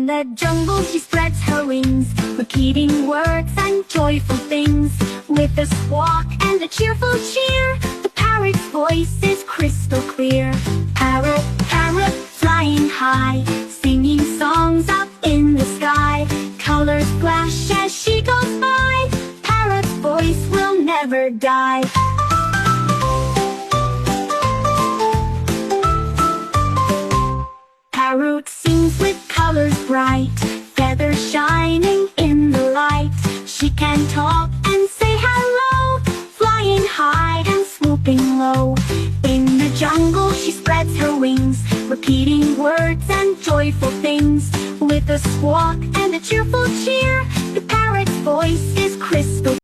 In the jungle she spreads her wings, repeating words and joyful things. With a squawk and a cheerful cheer, the parrot's voice is crystal clear. Parrot, parrot, flying high, singing songs up in the sky. Colors flash as she goes by, parrot's voice will never die. Parrot sings with colors bright, feathers shining in the light. She can talk and say hello, flying high and swooping low. In the jungle she spreads her wings, repeating words and joyful things. With a squawk and a cheerful cheer, the parrot's voice is crystal